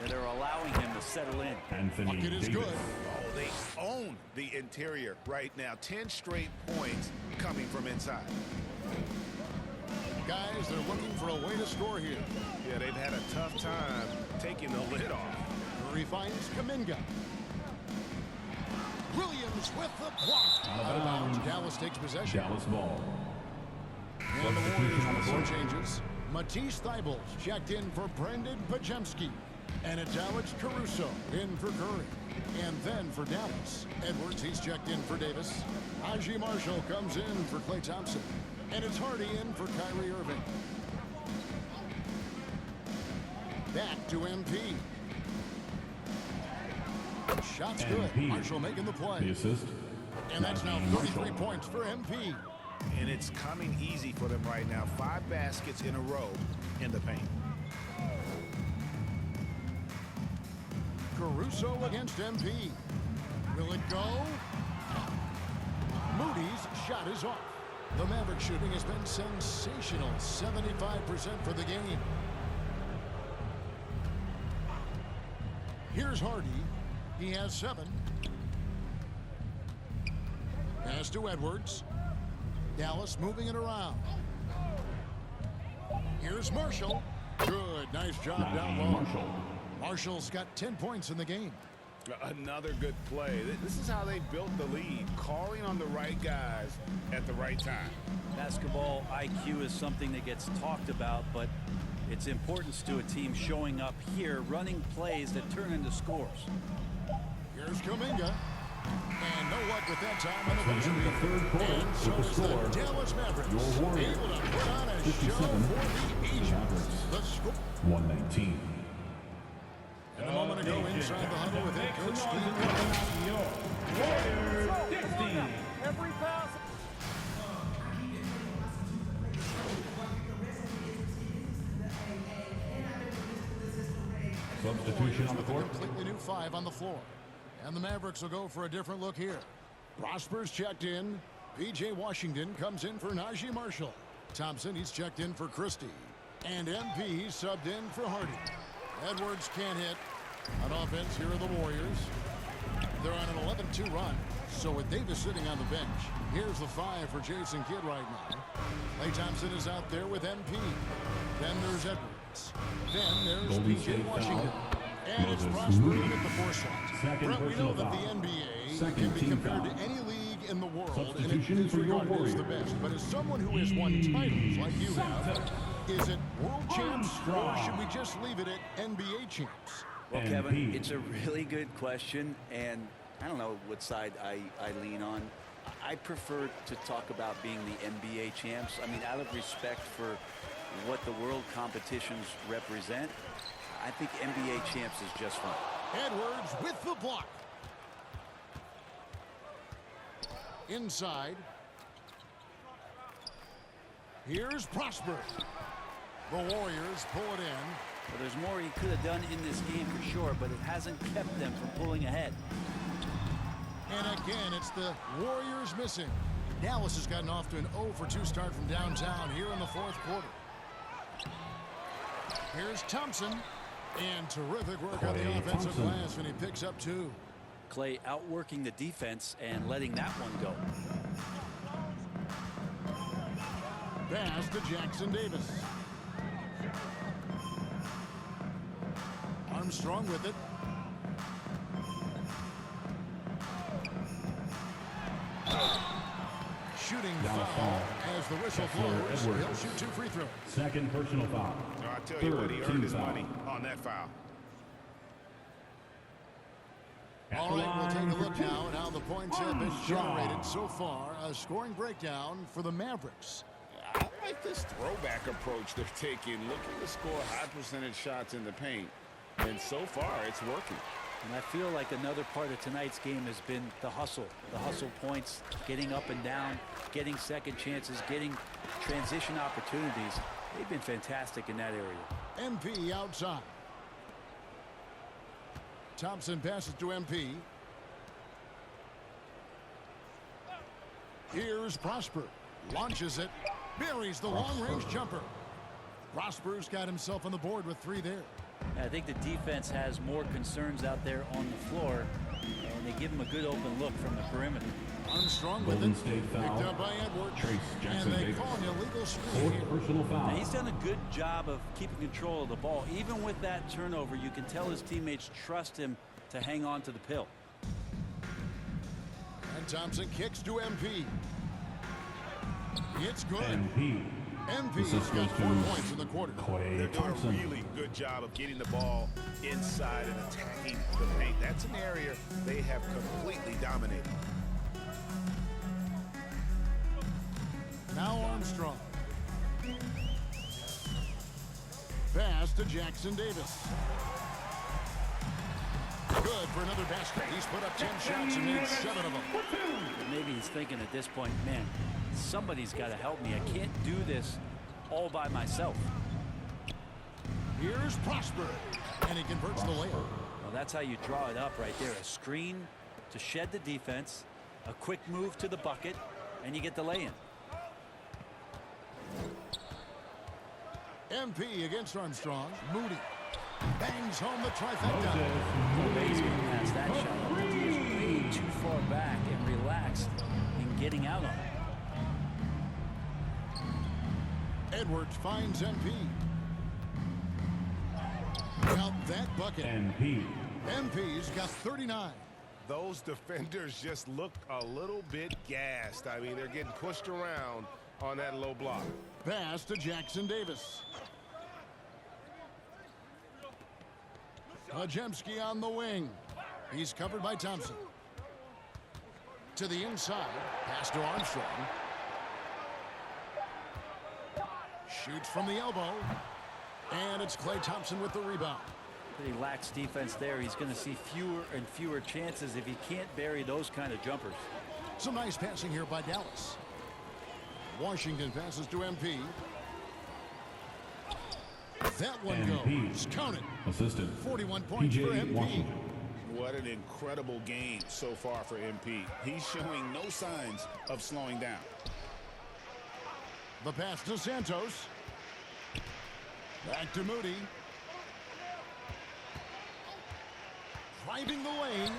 [SPEAKER 9] that are allowing him to settle in.
[SPEAKER 8] Anthony
[SPEAKER 6] Bucket is
[SPEAKER 8] Davis.
[SPEAKER 6] good.
[SPEAKER 11] Oh, they own the interior right now. 10 straight points coming from inside.
[SPEAKER 6] Guys, they're looking for a way to score here.
[SPEAKER 11] Yeah, they've had a tough time taking the lid off.
[SPEAKER 6] Curry finds Kuminga. Williams with the block. Out of bounds. Dallas takes possession.
[SPEAKER 8] Dallas ball.
[SPEAKER 6] And the Warriors with some changes. Matisse Thybulle checked in for Brendan Pajemski. And it's Alex Caruso in for Curry. And then for Dallas, Edwards, he's checked in for Davis. Najee Marshall comes in for Klay Thompson. And it's Hardy in for Kyrie Irving. Back to MP. Shot's good. Marshall making the play.
[SPEAKER 8] The assist.
[SPEAKER 6] And that's now 33 points for MP.
[SPEAKER 11] And it's coming easy for them right now. 5 baskets in a row in the paint.
[SPEAKER 6] Caruso against MP. Will it go? Moody's shot is off. The Maverick shooting has been sensational. 75% for the game. Here's Hardy. He has 7. Pass to Edwards. Dallas moving it around. Here's Marshall. Good. Nice job down low. Marshall's got 10 points in the game.
[SPEAKER 11] Another good play. This is how they built the lead, calling on the right guys at the right time.
[SPEAKER 9] Basketball IQ is something that gets talked about, but its importance to a team showing up here, running plays that turn into scores.
[SPEAKER 6] Here's Kuminga. And no luck with that time on the buzzer
[SPEAKER 8] The third quarter
[SPEAKER 6] And so
[SPEAKER 8] with
[SPEAKER 6] is
[SPEAKER 8] the
[SPEAKER 6] the
[SPEAKER 8] score.
[SPEAKER 6] Dallas Mavericks.
[SPEAKER 8] Your Warriors.
[SPEAKER 6] Able to put on a
[SPEAKER 8] 57.
[SPEAKER 6] show for the ages.
[SPEAKER 8] Mavericks.
[SPEAKER 6] The score.
[SPEAKER 8] 119.
[SPEAKER 6] And a moment ago inside the huddle with head coach Steve Kerr.
[SPEAKER 8] Warriors 50.
[SPEAKER 12] Every pass.
[SPEAKER 8] Substitution on the
[SPEAKER 6] With a
[SPEAKER 8] court.
[SPEAKER 6] completely new 5 on the floor. And the Mavericks will go for a different look here. Prosper's checked in. P.J. Washington comes in for Najee Marshall. Thompson, he's checked in for Christie. And MP subbed in for Hardy. Edwards can't hit. On offense, here are the Warriors. They're on an 11-2 run. So with Davis sitting on the bench, here's the 5 for Jason Kidd right now. Klay Thompson is out there with MP. Then there's Edwards. Then there's P.J. Washington. And it's Prosper at the 4 slot. Brett, we know that the NBA can be compared to any league in the world, and it is regarded as the best. But as someone who has won titles like you have, is it world champs, or should we just leave it at NBA champs?
[SPEAKER 7] Well, Kevin, it's a really good question, and I don't know what side I lean on. I prefer to talk about being the NBA champs. I mean, out of respect for what the world competitions represent, I think NBA champs is just fine.
[SPEAKER 6] Edwards with the block. Inside. Here's Prosper. The Warriors pull it in.
[SPEAKER 7] Well, there's more he could have done in this game for sure, but it hasn't kept them from pulling ahead.
[SPEAKER 6] And again, it's the Warriors missing. Dallas has gotten off to an 0-for-2 start from downtown here in the 4th quarter. Here's Thompson. And terrific work on the offensive glass, and he picks up 2.
[SPEAKER 7] Klay outworking the defense and letting that one go.
[SPEAKER 6] Pass to Jackson Davis. Armstrong with it. Shooting foul as the whistle blows. He'll shoot 2 free throws.
[SPEAKER 8] Second personal foul.
[SPEAKER 11] I tell you what, he earned his money on that foul.
[SPEAKER 6] All right, we'll take a look now at how the points have been generated so far. A scoring breakdown for the Mavericks.
[SPEAKER 10] I like this throwback approach they're taking, looking to score high percentage shots in the paint. And so far, it's working.
[SPEAKER 7] And I feel like another part of tonight's game has been the hustle points, getting up and down, getting second chances, getting transition opportunities. They've been fantastic in that area.
[SPEAKER 6] MP outside. Thompson passes to MP. Here's Prosper. Launches it. Buries the long-range jumper. Prosper's got himself on the board with 3 there.
[SPEAKER 7] I think the defense has more concerns out there on the floor, and they give him a good open look from the perimeter.
[SPEAKER 6] Armstrong with it. Picked up by Edwards. And they call an illegal screen here.
[SPEAKER 8] Personal foul.
[SPEAKER 7] Now, he's done a good job of keeping control of the ball. Even with that turnover, you can tell his teammates trust him to hang on to the pill.
[SPEAKER 6] And Thompson kicks to MP. It's good. MP's got 4 points in the quarter.
[SPEAKER 11] They're doing a really good job of getting the ball inside and attacking the paint. That's an area they have completely dominated.
[SPEAKER 6] Now Armstrong. Pass to Jackson Davis. Good for another basket. He's put up 10 shots and made 7 of them.
[SPEAKER 7] Maybe he's thinking at this point, man, somebody's got to help me. I can't do this all by myself.
[SPEAKER 6] Here's Prosper, and he converts the layup.
[SPEAKER 7] Well, that's how you draw it up right there. A screen to shed the defense, a quick move to the bucket, and you get the lay-in.
[SPEAKER 6] MP against Armstrong. Moody bangs home the trifecta.
[SPEAKER 7] He's going past that shot. He was way too far back and relaxed in getting out on it.
[SPEAKER 6] Edwards finds MP. Now that bucket. MP's got 39.
[SPEAKER 11] Those defenders just looked a little bit gassed. I mean, they're getting pushed around on that low block.
[SPEAKER 6] Pass to Jackson Davis. Majemski on the wing. He's covered by Thompson. To the inside. Pass to Armstrong. Shoots from the elbow. And it's Klay Thompson with the rebound.
[SPEAKER 7] But he lacks defense there. He's going to see fewer and fewer chances if he can't bury those kind of jumpers.
[SPEAKER 6] Some nice passing here by Dallas. Washington passes to MP. That one goes. Count it.
[SPEAKER 8] Assistant.
[SPEAKER 6] 41 points for MP.
[SPEAKER 8] Washington.
[SPEAKER 10] What an incredible game so far for MP. He's showing no signs of slowing down.
[SPEAKER 6] The pass to Santos. Back to Moody. driving the lane.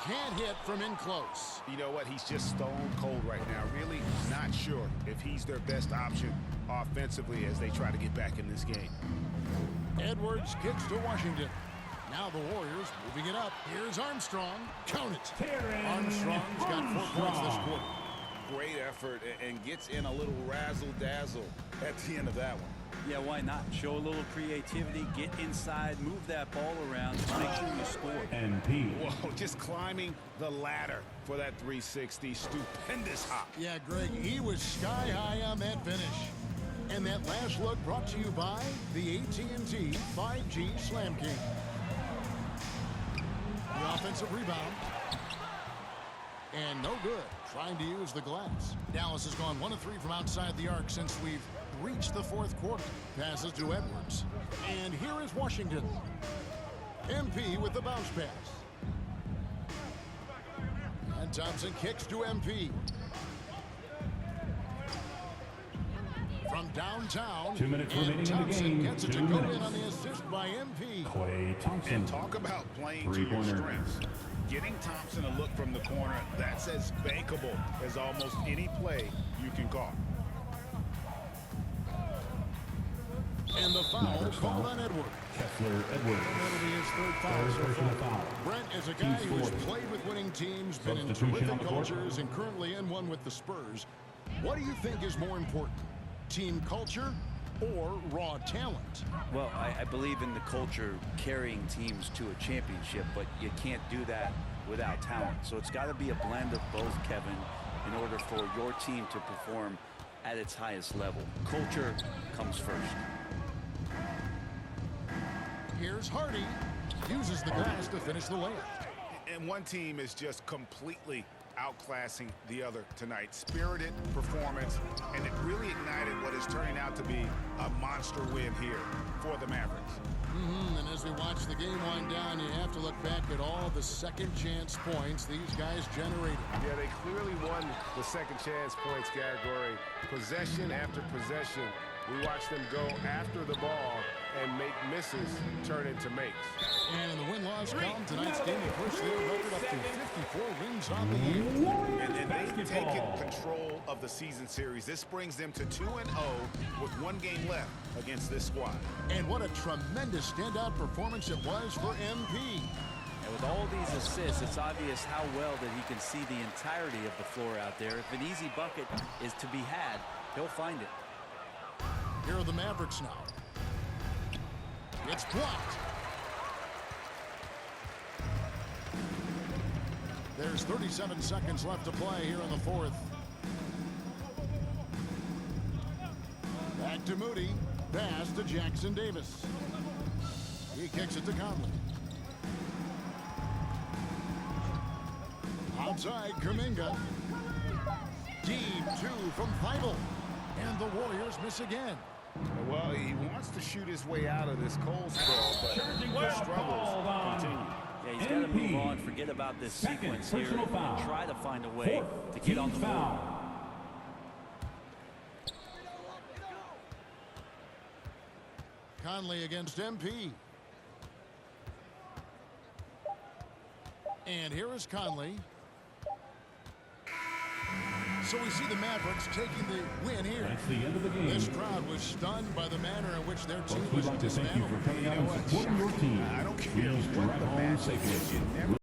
[SPEAKER 6] Can't hit from in close.
[SPEAKER 11] You know what? He's just stone cold right now. Really not sure if he's their best option offensively as they try to get back in this game.
[SPEAKER 6] Edwards kicks to Washington. Now the Warriors moving it up. Here's Armstrong. Count it. Armstrong's got 4 points this quarter.
[SPEAKER 11] Great effort and gets in a little razzle-dazzle at the end of that one.
[SPEAKER 9] Yeah, why not? Show a little creativity, get inside, move that ball around, make sure you score.
[SPEAKER 8] NP.
[SPEAKER 11] Whoa, just climbing the ladder for that 360. Stupendous hop.
[SPEAKER 6] Yeah, Greg, he was sky high on that finish. And that last look brought to you by the AT&T 5G Slam King. The offensive rebound. And no good. Trying to use the glass. Dallas has gone 1 of 3 from outside the arc since we've reached the 4th quarter. Passes to Edwards. And here is Washington. MP with the bounce pass. And Thompson kicks to MP. From downtown.
[SPEAKER 8] 2 minutes remaining in the
[SPEAKER 6] Thompson
[SPEAKER 8] game.
[SPEAKER 6] gets it
[SPEAKER 8] 2
[SPEAKER 6] to go in
[SPEAKER 8] minutes.
[SPEAKER 6] on the assist by MP.
[SPEAKER 8] Klay Thompson.
[SPEAKER 11] And talk about playing to your
[SPEAKER 8] Three-pointer.
[SPEAKER 11] strengths. Getting Thompson a look from the corner, that's as bankable as almost any play you can call.
[SPEAKER 6] And the foul
[SPEAKER 8] Mavericks
[SPEAKER 6] called
[SPEAKER 8] foul.
[SPEAKER 6] on Edwards.
[SPEAKER 8] Kessler Edwards.
[SPEAKER 6] That'll be his 3rd foul
[SPEAKER 8] Third
[SPEAKER 6] so
[SPEAKER 8] personal
[SPEAKER 6] far.
[SPEAKER 8] foul.
[SPEAKER 6] Brent is a guy
[SPEAKER 8] Team
[SPEAKER 6] who's
[SPEAKER 8] scored.
[SPEAKER 6] played with winning teams, been in
[SPEAKER 8] Substitution on
[SPEAKER 6] terrific
[SPEAKER 8] the court.
[SPEAKER 6] cultures, and currently in one with the Spurs. What do you think is more important, team culture or raw talent?
[SPEAKER 7] Well, I believe in the culture carrying teams to a championship, but you can't do that without talent. So it's got to be a blend of both, Kevin, in order for your team to perform at its highest level. Culture comes first.
[SPEAKER 6] Here's Hardy. Uses the glass to finish the layup.
[SPEAKER 11] And one team is just completely outclassing the other tonight. Spirited performance, and it really ignited what is turning out to be a monster win here for the Mavericks.
[SPEAKER 6] And as we watch the game wind down, you have to look back at all the second chance points these guys generated.
[SPEAKER 10] Yeah, they clearly won the second chance points category. Possession after possession. We watched them go after the ball and make misses turn into makes.
[SPEAKER 6] And in the win-loss column, tonight's game will push their record up to 54 wins on the year.
[SPEAKER 11] And they've taken control of the season series. This brings them to 2-0 with 1 game left against this squad.
[SPEAKER 6] And what a tremendous standout performance it was for MP.
[SPEAKER 9] And with all these assists, it's obvious how well that he can see the entirety of the floor out there. If an easy bucket is to be had, he'll find it.
[SPEAKER 6] Here are the Mavericks now. It's blocked. There's 37 seconds left to play here in the 4th. Back to Moody. Pass to Jackson Davis. He kicks it to Conley. Outside, Kuminga. Deep 2 from Feibel. And the Warriors miss again.
[SPEAKER 11] Well, he wants to shoot his way out of this cold spell, but the struggles continue.
[SPEAKER 9] Yeah, he's got to move on, forget about this sequence here, and try to find a way to get on the board.
[SPEAKER 6] Conley against MP. And here is Conley. So we see the Mavericks taking the win here.
[SPEAKER 8] That's the end of the game.
[SPEAKER 6] This crowd was stunned by the manner in which their team
[SPEAKER 8] We'd
[SPEAKER 6] was
[SPEAKER 8] like to thank you
[SPEAKER 6] dismantled.
[SPEAKER 8] for coming out and supporting your team.
[SPEAKER 11] I don't care
[SPEAKER 8] Please
[SPEAKER 11] what
[SPEAKER 8] drive
[SPEAKER 11] the
[SPEAKER 8] home
[SPEAKER 11] match
[SPEAKER 8] safely.
[SPEAKER 11] is, you never